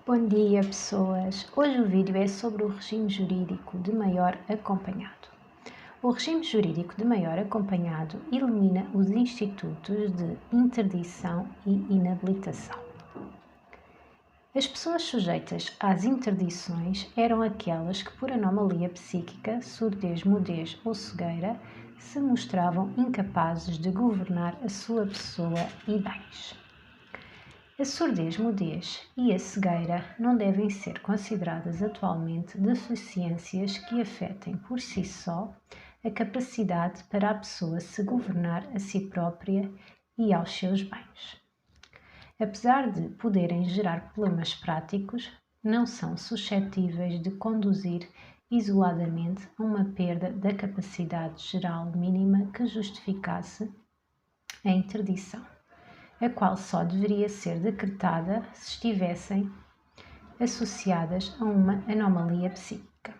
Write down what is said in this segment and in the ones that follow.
Bom dia, pessoas! Hoje o vídeo é sobre o regime jurídico de maior acompanhado. O regime jurídico de maior acompanhado elimina os institutos de interdição e inabilitação. As pessoas sujeitas às interdições eram aquelas que, por anomalia psíquica, surdez, mudez ou cegueira, se mostravam incapazes de governar a sua pessoa e bens. A surdez, mudez e a cegueira não devem ser consideradas atualmente deficiências que afetem por si só a capacidade para a pessoa se governar a si própria e aos seus bens. Apesar de poderem gerar problemas práticos, não são suscetíveis de conduzir isoladamente a uma perda da capacidade geral mínima que justificasse a interdição, a qual só deveria ser decretada se estivessem associadas a uma anomalia psíquica.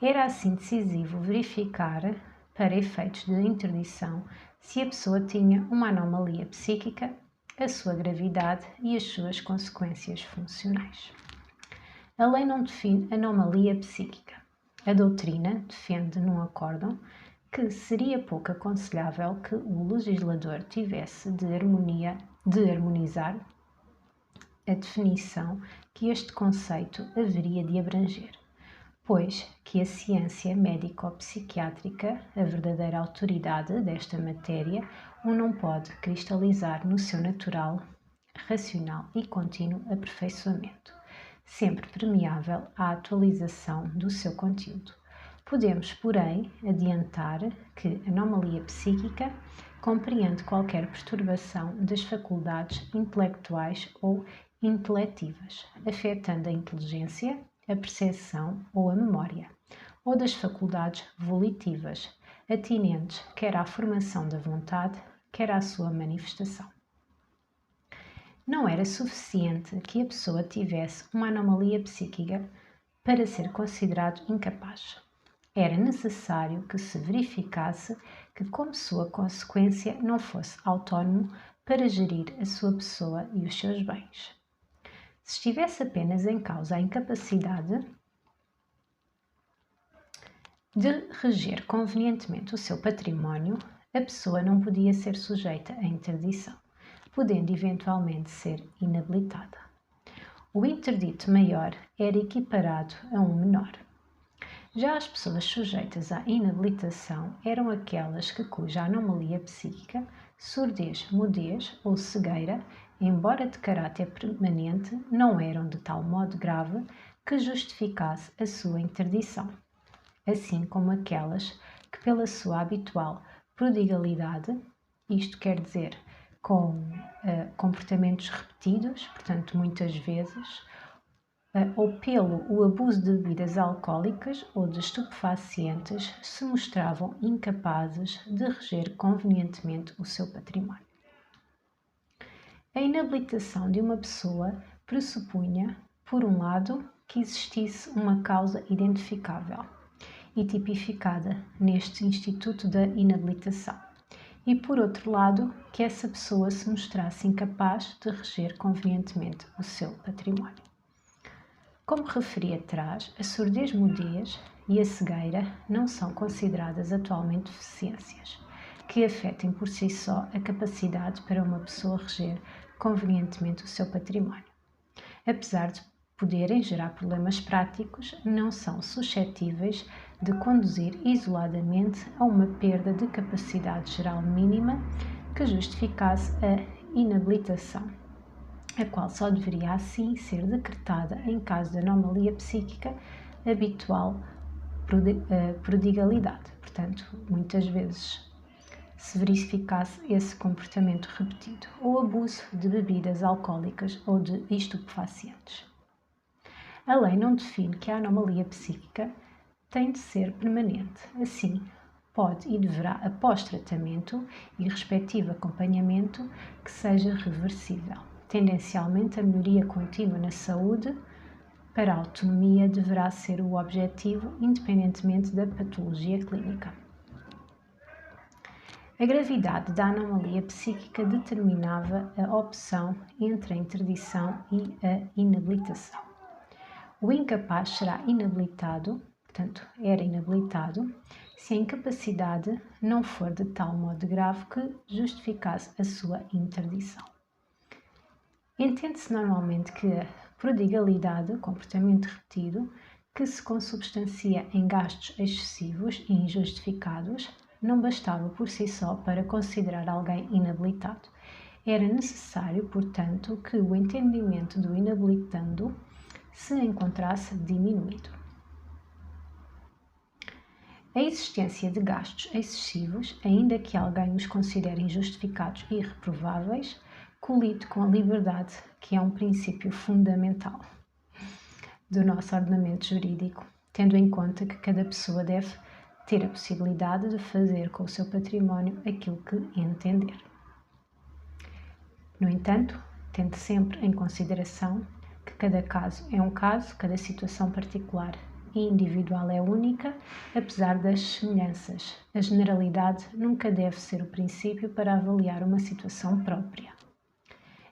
Era assim decisivo verificar, para efeitos de interdição, se a pessoa tinha uma anomalia psíquica, a sua gravidade e as suas consequências funcionais. A lei não define anomalia psíquica. A doutrina defende num acórdão que seria pouco aconselhável que o legislador tivesse de harmonizar a definição que este conceito haveria de abranger, pois que a ciência médico-psiquiátrica, a verdadeira autoridade desta matéria, o não pode cristalizar no seu natural, racional e contínuo aperfeiçoamento, sempre permeável à atualização do seu conteúdo. Podemos, porém, adiantar que anomalia psíquica compreende qualquer perturbação das faculdades intelectuais ou inteletivas, afetando a inteligência, a percepção ou a memória, ou das faculdades volitivas, atinentes quer à formação da vontade, quer à sua manifestação. Não era suficiente que a pessoa tivesse uma anomalia psíquica para ser considerado incapaz. Era necessário que se verificasse que, como sua consequência, não fosse autónomo para gerir a sua pessoa e os seus bens. Se estivesse apenas em causa a incapacidade de reger convenientemente o seu património, a pessoa não podia ser sujeita à interdição, podendo eventualmente ser inabilitada. O interdito maior era equiparado a um menor. Já as pessoas sujeitas à inabilitação eram aquelas cuja anomalia psíquica, surdez, mudez ou cegueira, embora de caráter permanente, não eram de tal modo grave que justificasse a sua interdição, assim como aquelas que, pela sua habitual prodigalidade, isto quer dizer, com comportamentos repetidos, portanto, muitas vezes, ou pelo o abuso de bebidas alcoólicas ou de estupefacientes, se mostravam incapazes de reger convenientemente o seu património. A inabilitação de uma pessoa pressupunha, por um lado, que existisse uma causa identificável e tipificada neste Instituto da Inabilitação, e, por outro lado, que essa pessoa se mostrasse incapaz de reger convenientemente o seu património. Como referi atrás, a surdez, mudez e a cegueira não são consideradas atualmente deficiências que afetem por si só a capacidade para uma pessoa reger convenientemente o seu património. Apesar de poderem gerar problemas práticos, não são suscetíveis de conduzir isoladamente a uma perda de capacidade geral mínima que justificasse a inabilitação, a qual só deveria assim ser decretada em caso de anomalia psíquica habitual prodigalidade. Portanto, muitas vezes se verificasse esse comportamento repetido, ou abuso de bebidas alcoólicas ou de estupefacientes. A lei não define que a anomalia psíquica tem de ser permanente. Assim, pode e deverá, após tratamento e respectivo acompanhamento, que seja reversível. Tendencialmente, a melhoria contínua na saúde para a autonomia deverá ser o objetivo, independentemente da patologia clínica. A gravidade da anomalia psíquica determinava a opção entre a interdição e a inabilitação. O incapaz será inabilitado, portanto, era inabilitado, se a incapacidade não for de tal modo grave que justificasse a sua interdição. Entende-se normalmente que a prodigalidade, comportamento repetido, que se consubstancia em gastos excessivos e injustificados, não bastava por si só para considerar alguém inabilitado. Era necessário, portanto, que o entendimento do inabilitando se encontrasse diminuído. A existência de gastos excessivos, ainda que alguém os considere injustificados e reprováveis, colide com a liberdade, que é um princípio fundamental do nosso ordenamento jurídico, tendo em conta que cada pessoa deve ter a possibilidade de fazer com o seu património aquilo que entender. No entanto, tendo sempre em consideração que cada caso é um caso, cada situação particular e individual é única, apesar das semelhanças. A generalidade nunca deve ser o princípio para avaliar uma situação própria.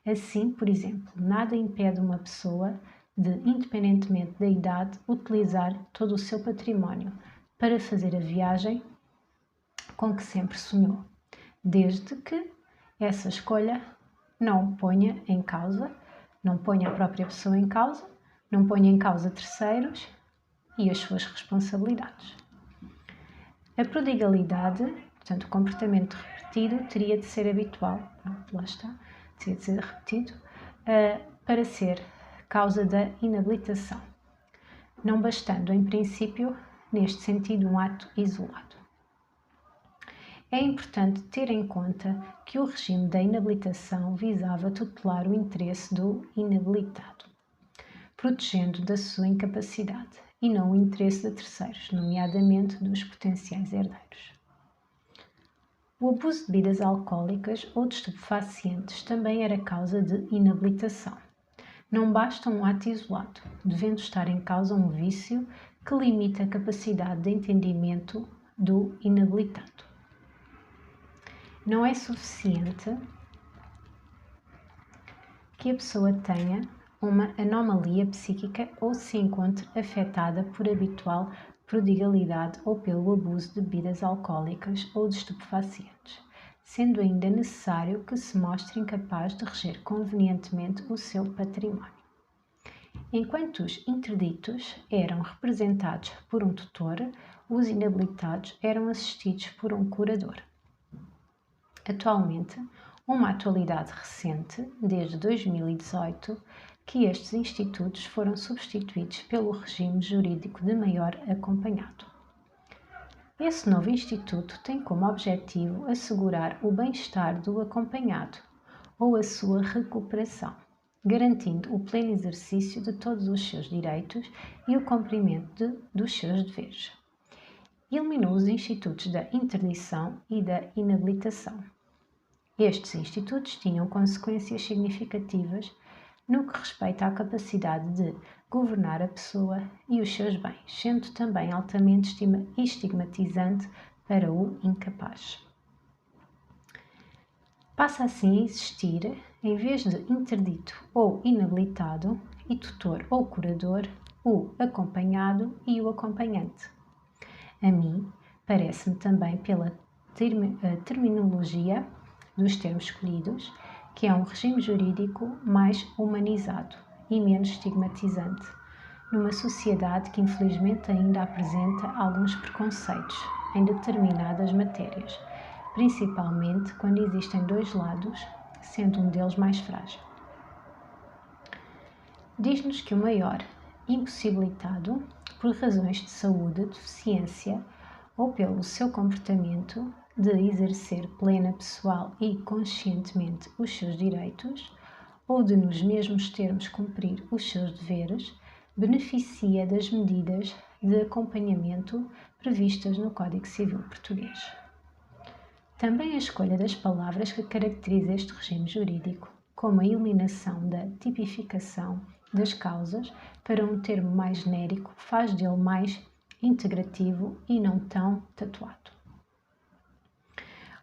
Assim, por exemplo, nada impede uma pessoa de, independentemente da idade, utilizar todo o seu património para fazer a viagem com que sempre sonhou, desde que essa escolha não ponha em causa, não ponha a própria pessoa em causa, não ponha em causa terceiros e as suas responsabilidades. A prodigalidade, portanto, o comportamento repetido, teria de ser habitual, lá está, teria de ser repetido, para ser causa da inabilitação, não bastando, em princípio, neste sentido, um ato isolado. É importante ter em conta que o regime da inabilitação visava tutelar o interesse do inabilitado, protegendo da sua incapacidade, e não o interesse de terceiros, nomeadamente dos potenciais herdeiros. O abuso de bebidas alcoólicas ou de estupefacientes também era causa de inabilitação. Não basta um ato isolado, devendo estar em causa um vício que limita a capacidade de entendimento do inabilitado. Não é suficiente que a pessoa tenha uma anomalia psíquica ou se encontre afetada por habitual prodigalidade ou pelo abuso de bebidas alcoólicas ou de estupefacientes, sendo ainda necessário que se mostre incapaz de reger convenientemente o seu património. Enquanto os interditos eram representados por um tutor, os inabilitados eram assistidos por um curador. Atualmente, uma atualidade recente, desde 2018, que estes institutos foram substituídos pelo regime jurídico de maior acompanhado. Esse novo instituto tem como objetivo assegurar o bem-estar do acompanhado ou a sua recuperação, garantindo o pleno exercício de todos os seus direitos e o cumprimento dos seus deveres. Eliminou os institutos da interdição e da inabilitação. Estes institutos tinham consequências significativas no que respeita à capacidade de governar a pessoa e os seus bens, sendo também altamente estigmatizante para o incapaz. Passa assim a existir, em vez de interdito ou inabilitado, e tutor ou curador, o acompanhado e o acompanhante. A mim, parece-me também pela terminologia dos termos escolhidos, que é um regime jurídico mais humanizado e menos estigmatizante, numa sociedade que infelizmente ainda apresenta alguns preconceitos em determinadas matérias, principalmente quando existem dois lados, sendo um deles mais frágil. Diz-nos que o maior impossibilitado, por razões de saúde, deficiência ou pelo seu comportamento, de exercer plena, pessoal e conscientemente os seus direitos, ou de nos mesmos termos cumprir os seus deveres, beneficia das medidas de acompanhamento previstas no Código Civil Português. Também a escolha das palavras que caracteriza este regime jurídico, como a eliminação da tipificação das causas para um termo mais genérico, faz dele mais integrativo e não tão tatuado.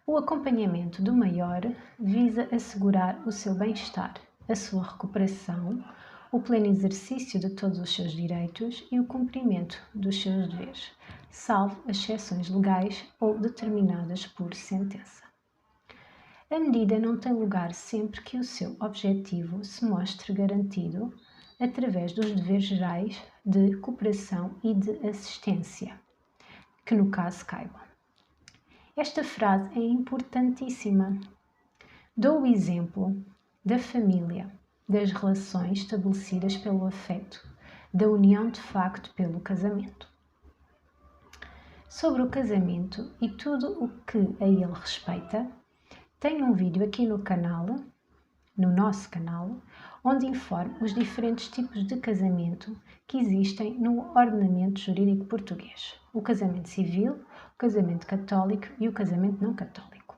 O acompanhamento do maior visa assegurar o seu bem-estar, a sua recuperação, o pleno exercício de todos os seus direitos e o cumprimento dos seus deveres, salvo as exceções legais ou determinadas por sentença. A medida não tem lugar sempre que o seu objetivo se mostre garantido através dos deveres gerais de cooperação e de assistência, que no caso caibam. Esta frase é importantíssima. Dou o exemplo da família, das relações estabelecidas pelo afeto, da união de facto pelo casamento. Sobre o casamento e tudo o que a ele respeita, tenho um vídeo aqui no nosso canal, onde informo os diferentes tipos de casamento que existem no ordenamento jurídico português: o casamento civil, o casamento católico e o casamento não católico.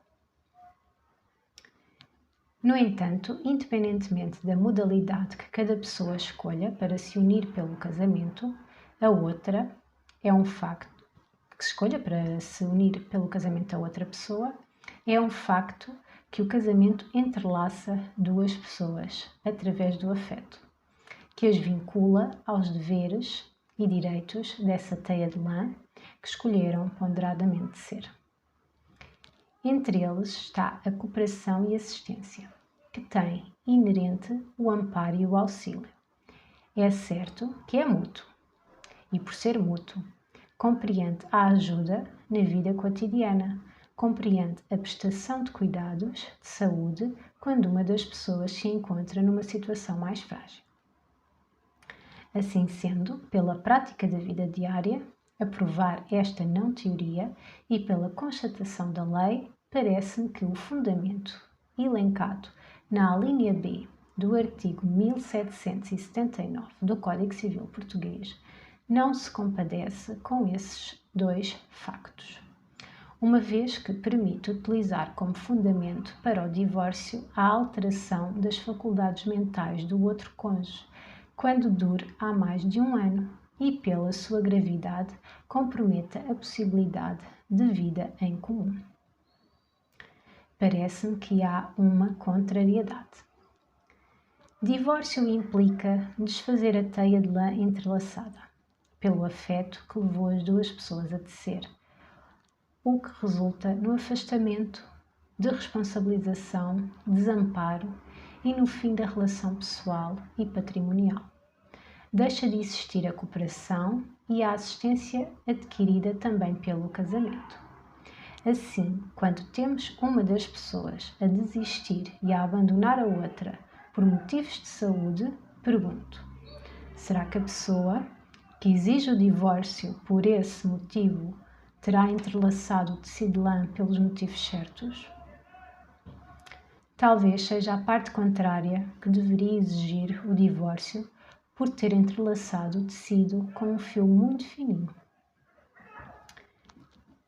No entanto, independentemente da modalidade que cada pessoa escolha para se unir pelo casamento, a outra é um facto que escolha para se unir pelo casamento a outra pessoa, é um facto que o casamento entrelaça duas pessoas através do afeto, que as vincula aos deveres e direitos dessa teia de lã que escolheram ponderadamente ser. Entre eles está a cooperação e assistência, que tem inerente o amparo e o auxílio. É certo que é mútuo, e por ser mútuo, compreende a ajuda na vida cotidiana, compreende a prestação de cuidados de saúde quando uma das pessoas se encontra numa situação mais frágil. Assim sendo, pela prática da vida diária, a provar esta não teoria e pela constatação da lei, parece-me que o fundamento elencado na alínea B do artigo 1779 do Código Civil Português não se compadece com esses dois factos, uma vez que permite utilizar como fundamento para o divórcio a alteração das faculdades mentais do outro cônjuge, quando dure há mais de um ano e, pela sua gravidade, comprometa a possibilidade de vida em comum. Parece-me que há uma contrariedade. Divórcio implica desfazer a teia de lã entrelaçada, pelo afeto que levou as duas pessoas a tecer, o que resulta no afastamento, de responsabilização, desamparo e no fim da relação pessoal e patrimonial. Deixa de existir a cooperação e a assistência adquirida também pelo casamento. Assim, quando temos uma das pessoas a desistir e a abandonar a outra por motivos de saúde, pergunto: será que a pessoa que exige o divórcio por esse motivo terá entrelaçado o tecido de lã pelos motivos certos? Talvez seja a parte contrária que deveria exigir o divórcio por ter entrelaçado o tecido com um fio muito fininho.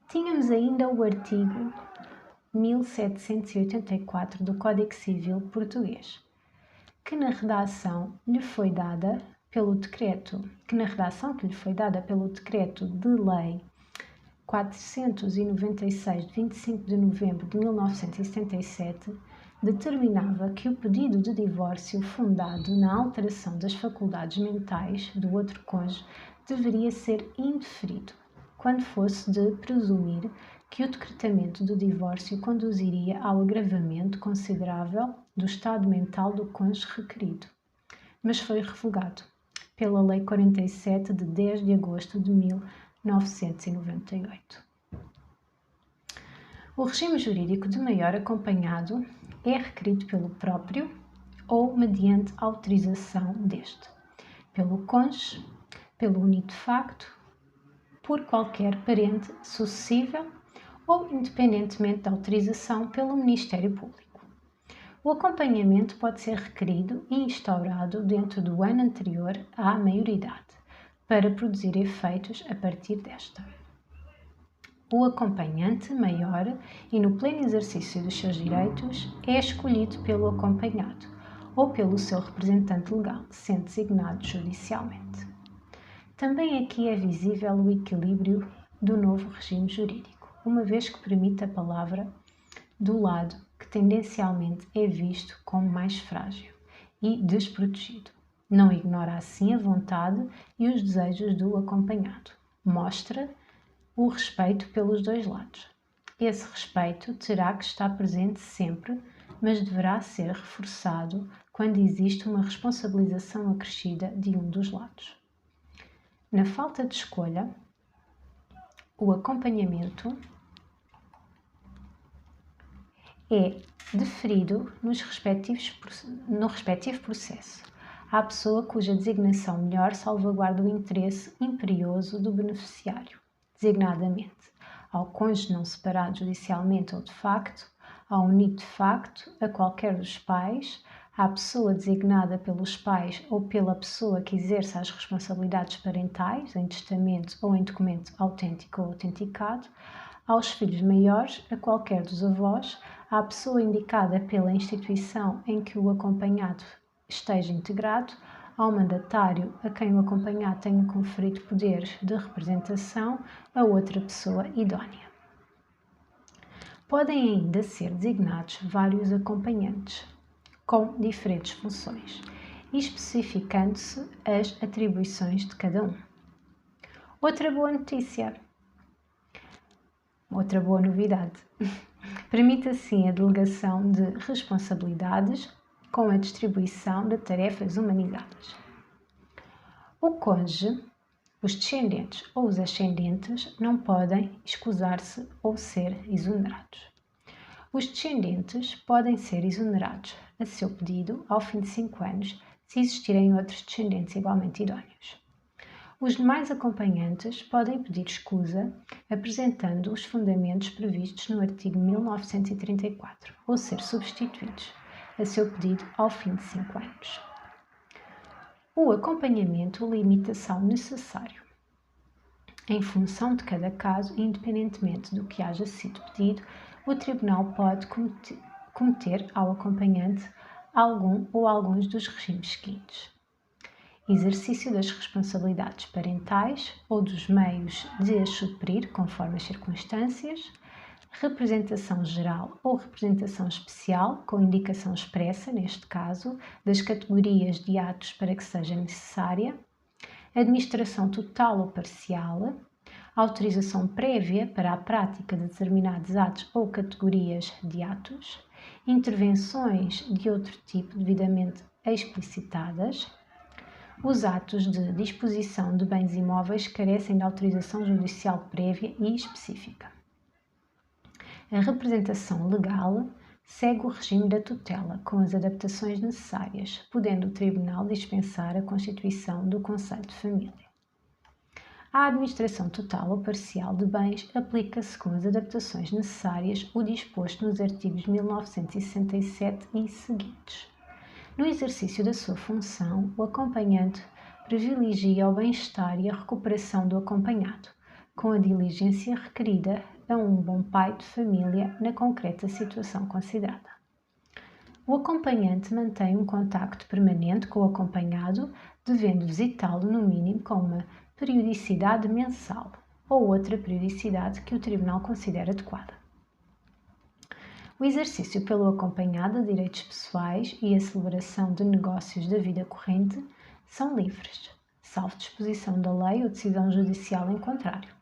Tínhamos ainda o artigo 1784 do Código Civil Português, que na redação que lhe foi dada pelo decreto de lei 496 de 25 de novembro de 1977, determinava que o pedido de divórcio fundado na alteração das faculdades mentais do outro cônjuge deveria ser indeferido, quando fosse de presumir que o decretamento do divórcio conduziria ao agravamento considerável do estado mental do cônjuge requerido, mas foi revogado pela Lei 47 de 10 de agosto de 1998. O regime jurídico de maior acompanhado é requerido pelo próprio ou mediante autorização deste, pelo cônjuge, pelo unido de facto, por qualquer parente sucessível ou independentemente da autorização pelo Ministério Público. O acompanhamento pode ser requerido e instaurado dentro do ano anterior à maioridade, para produzir efeitos a partir desta. O acompanhante maior e no pleno exercício dos seus direitos é escolhido pelo acompanhado ou pelo seu representante legal, sendo designado judicialmente. Também aqui é visível o equilíbrio do novo regime jurídico, uma vez que permite a palavra do lado que tendencialmente é visto como mais frágil e desprotegido. Não ignora assim a vontade e os desejos do acompanhado. Mostra o respeito pelos dois lados. Esse respeito terá que estar presente sempre, mas deverá ser reforçado quando existe uma responsabilização acrescida de um dos lados. Na falta de escolha, o acompanhamento é deferido no respectivo processo à pessoa cuja designação melhor salvaguarda o interesse imperioso do beneficiário, designadamente ao cônjuge não separado judicialmente ou de facto, ao unido de facto, a qualquer dos pais, à pessoa designada pelos pais ou pela pessoa que exerça as responsabilidades parentais, em testamento ou em documento autêntico ou autenticado, aos filhos maiores, a qualquer dos avós, à pessoa indicada pela instituição em que o acompanhado esteja integrado, ao mandatário a quem o acompanhado tenha conferido poderes de representação, a outra pessoa idónea. Podem ainda ser designados vários acompanhantes, com diferentes funções, especificando-se as atribuições de cada um. Outra boa novidade. Permite assim a delegação de responsabilidades com a distribuição de tarefas humanizadas. O cônjuge, os descendentes ou os ascendentes não podem escusar-se ou ser exonerados. Os descendentes podem ser exonerados a seu pedido ao fim de 5 anos, se existirem outros descendentes igualmente idóneos. Os demais acompanhantes podem pedir escusa apresentando os fundamentos previstos no artigo 1934 ou ser substituídos a seu pedido ao fim de 5 anos. O acompanhamento limita-se ao necessário. Em função de cada caso, independentemente do que haja sido pedido, o Tribunal pode cometer ao acompanhante algum ou alguns dos regimes seguintes: exercício das responsabilidades parentais ou dos meios de as suprir conforme as circunstâncias, representação geral ou representação especial, com indicação expressa, neste caso, das categorias de atos para que seja necessária, administração total ou parcial, autorização prévia para a prática de determinados atos ou categorias de atos, intervenções de outro tipo devidamente explicitadas. Os atos de disposição de bens imóveis carecem de autorização judicial prévia e específica. A representação legal segue o regime da tutela, com as adaptações necessárias, podendo o Tribunal dispensar a constituição do Conselho de Família. A administração total ou parcial de bens aplica-se com as adaptações necessárias o disposto nos artigos 1967 e seguintes. No exercício da sua função, o acompanhante privilegia o bem-estar e a recuperação do acompanhado, com a diligência requerida a um bom pai de família na concreta situação considerada. O acompanhante mantém um contacto permanente com o acompanhado, devendo visitá-lo no mínimo com uma periodicidade mensal ou outra periodicidade que o Tribunal considere adequada. O exercício pelo acompanhado de direitos pessoais e a celebração de negócios da vida corrente são livres, salvo disposição da lei ou decisão judicial em contrário.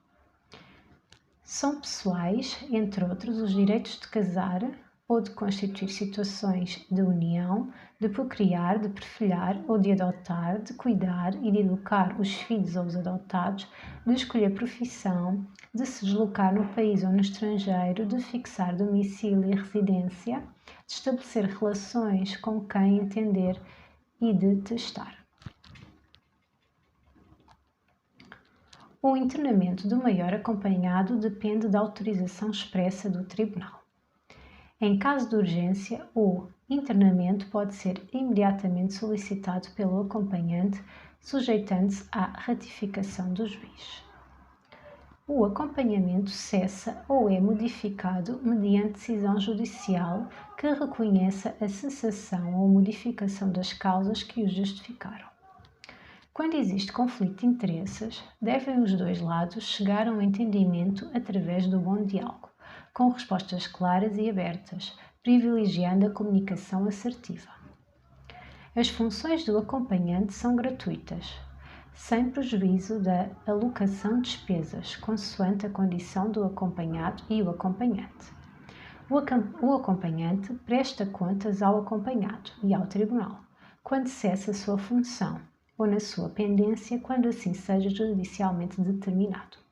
São pessoais, entre outros, os direitos de casar ou de constituir situações de união, de procriar, de perfilhar ou de adotar, de cuidar e de educar os filhos ou os adotados, de escolher profissão, de se deslocar no país ou no estrangeiro, de fixar domicílio e residência, de estabelecer relações com quem entender e de testar. O internamento do maior acompanhado depende da autorização expressa do Tribunal. Em caso de urgência, o internamento pode ser imediatamente solicitado pelo acompanhante, sujeitando-se à ratificação do juiz. O acompanhamento cessa ou é modificado mediante decisão judicial que reconheça a cessação ou modificação das causas que o justificaram. Quando existe conflito de interesses, devem os dois lados chegar a um entendimento através do bom diálogo, com respostas claras e abertas, privilegiando a comunicação assertiva. As funções do acompanhante são gratuitas, sem prejuízo da alocação de despesas, consoante a condição do acompanhado e o acompanhante. O acompanhante presta contas ao acompanhado e ao tribunal, quando cessa a sua função, ou na sua pendência, quando assim seja judicialmente determinado.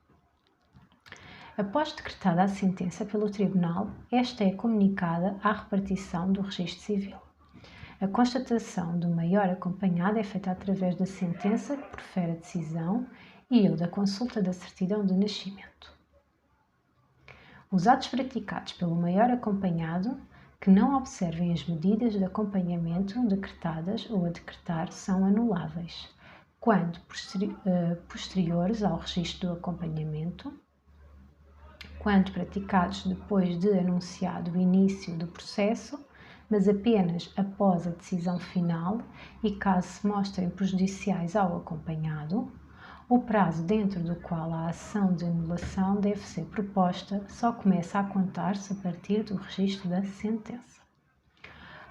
Após decretada a sentença pelo tribunal, esta é comunicada à repartição do registro civil. A constatação do maior acompanhado é feita através da sentença que profere a decisão e ou da consulta da certidão de nascimento. Os atos praticados pelo maior acompanhado que não observem as medidas de acompanhamento decretadas ou a decretar são anuláveis, quando posteriores ao registro do acompanhamento, quando praticados depois de anunciado o início do processo, mas apenas após a decisão final e caso se mostrem prejudiciais ao acompanhado, o prazo dentro do qual a ação de anulação deve ser proposta só começa a contar-se a partir do registro da sentença.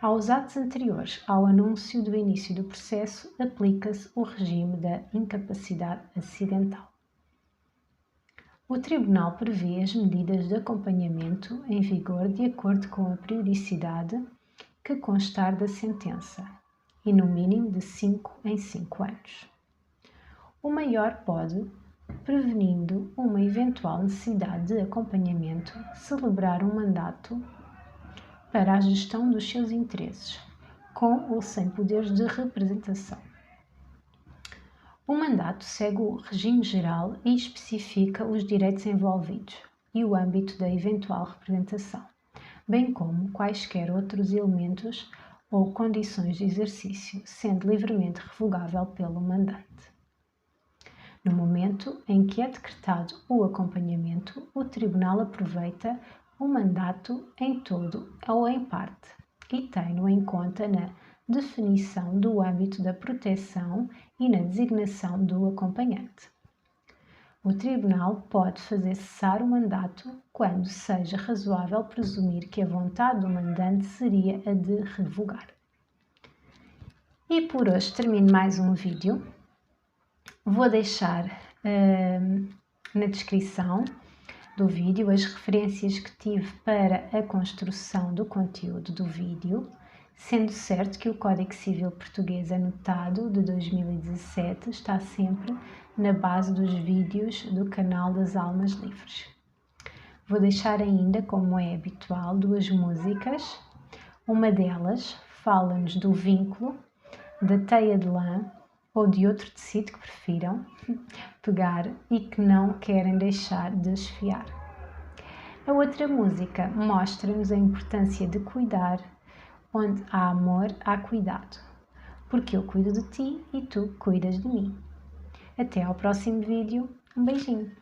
Aos atos anteriores ao anúncio do início do processo, aplica-se o regime da incapacidade acidental. O Tribunal prevê as medidas de acompanhamento em vigor de acordo com a periodicidade que constar da sentença, e no mínimo de 5 em 5 anos. O maior pode, prevenindo uma eventual necessidade de acompanhamento, celebrar um mandato para a gestão dos seus interesses, com ou sem poderes de representação. O mandato segue o regime geral e especifica os direitos envolvidos e o âmbito da eventual representação, bem como quaisquer outros elementos ou condições de exercício, sendo livremente revogável pelo mandante. No momento em que é decretado o acompanhamento, o Tribunal aproveita o mandato em todo ou em parte e tem-no em conta na definição do âmbito da proteção e na designação do acompanhante. O Tribunal pode fazer cessar o mandato quando seja razoável presumir que a vontade do mandante seria a de revogar. E por hoje termino mais um vídeo. Vou deixar na descrição do vídeo as referências que tive para a construção do conteúdo do vídeo, sendo certo que o Código Civil Português anotado de 2017 está sempre na base dos vídeos do canal das Almas Livres. Vou deixar ainda, como é habitual, 2 músicas. Uma delas fala-nos do vínculo, da teia de lã ou de outro tecido que prefiram pegar e que não querem deixar de esfiar. A outra música mostra-nos a importância de cuidar. Onde há amor, há cuidado, porque eu cuido de ti e tu cuidas de mim. Até ao próximo vídeo. Um beijinho!